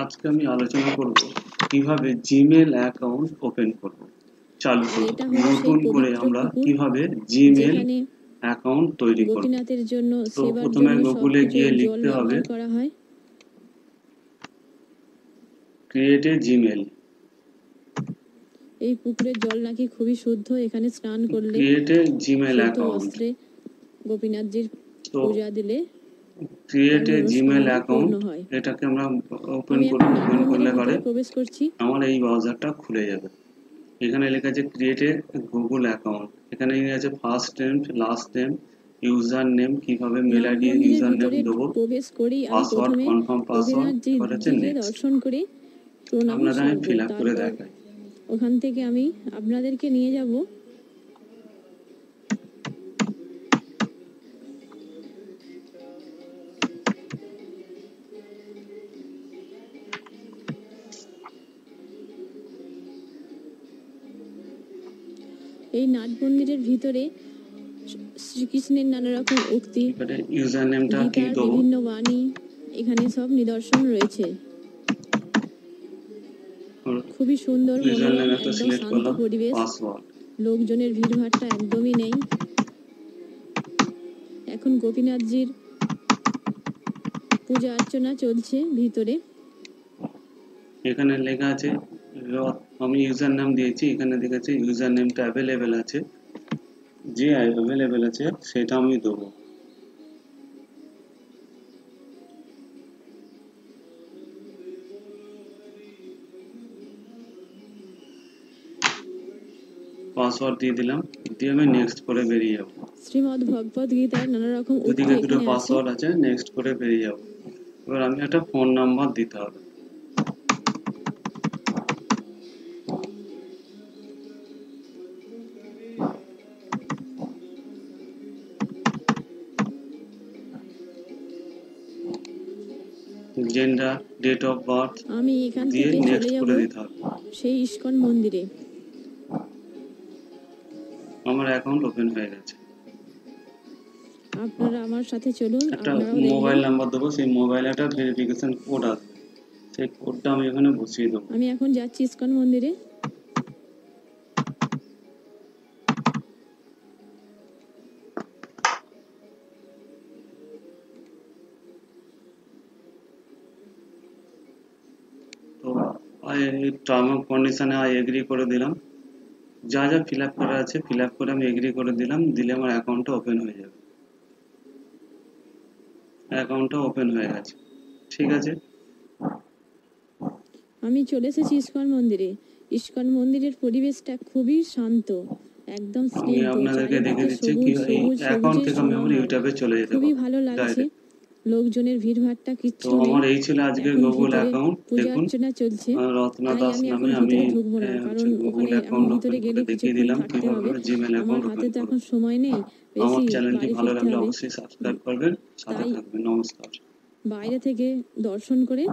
আজকে আমি আলোচনা করব কিভাবে জিমেল অ্যাকাউন্ট ওপেন করব, চালু আর করব। এটা হলো সেই নতুন করে পবিত্র আমরা পুকুর কিভাবে জিমেল যেখানে অ্যাকাউন্ট তৈরি করব। গোপীনাথের জন্য তো সেবার প্রথমে জন্য গুগলে সবকিছু গিয়ে এই জল লিখতে হবে ব্যবহার করা হয়। Create a Gmail. এই পুকুরের জল নাকি খুবই শুদ্ধ, এখানে স্নান করলে ক্রিয়েট এ জিমেল শুদ্ধ অ্যাকাউন্ট। বস্ত্রে গোপীনাথজির তো পূজা দিলে ক্রিয়েট তার এ জিমেল মনস্কামনা পূর্ণ অ্যাকাউন্ট, হয়। এটাকে আমরা ওপেন আমি করব। এখন নাট ওপেন করলে মন্দিরের পরে ভিতরে প্রবেশ করছি। আমার এই ব্রাউজারটা খুলে যাবে। এখানে লেখা আছে ক্রিয়েট এ গুগল অ্যাকাউন্ট। এখানে আছে first name, last name, user name, কিভাবে মেল নাট আইডি মন্দিরের ইউজার নেম ভিতরে দেবো, প্রবেশ করেই আমি পাসওয়ার্ড, প্রথমে কনফার্ম পাসওয়ার্ড, এবার হচ্ছে গোপীনাথজিকে নেক্সট। দর্শন করে প্রণাম আপনাদের আমি সারবো। ফিল আপ করে তারপর দেখাই। ওখান থেকে আমি আপনাদেরকে নিয়ে যাব এই নাট মন্দিরের ভিতরে। শ্রীকৃষ্ণের নানা রকম উক্তি, এবারে ইউজার নেমটা কি গীতার দেবো, বিভিন্ন বাণী এখানে সব নিদর্শন রয়েছে। খুবই সুন্দর, ইউজার নেম মনোরম, একটা একদম সিলেক্ট শান্ত করলাম, পরিবেশ। পাসওয়ার্ড। লোকজনের ভিড়ভাট্টা একদমই নেই। এখন গোপীনাথজির পূজা অর্চনা চলছে ভিতরে। এখানে লেখা আছে আমি ইউজার নাম দিয়েছি, এখানে দেখাচ্ছে ইউজার নেমটা অ্যাভেলেবেল আছে, যে অ্যাভেলেবেল আছে সেটা আমি দেবো। পাসওয়ার্ড দিয়ে দিলাম, দিয়ে আমি নেক্সট করে বেরিয়ে যাবো। শ্রীমদ্ ভগবত গীতার নানা রকম উক্তি দুদিকে দুটো এখানে আছে। পাসওয়ার্ড আছে, নেক্সট করে বেরিয়ে যাবো। এবার আমি একটা ফোন নাম্বার দিতে হবে। জেন্ডার, ডেট অফ বার্থ আমি এখান দিয়ে থেকে চলে নেক্সট যাব করে দিতে হবে। সেই ইস্কন মন্দিরে। আমার অ্যাকাউন্ট ওপেন হয়ে গেছে। আপনারা আমার সাথে চলুন, একটা আপনারাও মোবাইল দেখবেন। নাম্বার দেবো, সেই মোবাইলে একটা ভেরিফিকেশন কোড আসবে, সেই কোডটা আমি এখানে বসিয়ে দেবো। আমি এখন যাচ্ছি ইস্কন মন্দিরে। তো টার্ম অফ কন্ডিশনে এগ্রি করে দিলাম। যা যা ফিল আপ করা আছে ফিল আপ করে আমি এগ্রি করে দিলাম, দিলে আমার অ্যাকাউন্টটা ওপেন হয়ে যাবে। অ্যাকাউন্টটা ওপেন হয়ে গেছে। ঠিক আছে, আমি চলে এসেছি ইস্কন মন্দিরে। ইস্কন মন্দিরের পরিবেশটা খুবই শান্ত, একদম আমি স্নিগ্ধ, আপনাদেরকে দেখে চারিদিকে দিচ্ছি কি সবুজ এই সবুজ অ্যাকাউন্ট সবুজের থেকে আমি আমার সমাহার। ইউটিউবে চলে যেতে খুবই পারবো ভালো লাগছে। ডাইরেক্ট। লোকজনের ভিড়ভাট্টা তো কিচ্ছু নেই। আমার এই ছিল আজকে এখন গুগল ভিতরে অ্যাকাউন্ট। পূজা দেখুন, অর্চনা চলছে, রত্না তাই দাস আমি এখন নামে আমি ভিতরে ঢুকবো না, কারণ গুগল ওখানে আমি অ্যাকাউন্ট ভিতরে ওপেন করে গেলে দেখিয়ে কিছুক্ষণ দিলাম থাকতে কিভাবে হবে। জিমেল আমার অ্যাকাউন্ট হাতে ওপেন তো করব। এখন সময় নেই আমার বেশি, চ্যানেলটি বাড়ি ভালো ফিরতে লাগলে হবে। অবশ্যই সাবস্ক্রাইব করবেন, সাথে তাই থাকবেন। নমস্কার। বাইরে থেকে দর্শন করে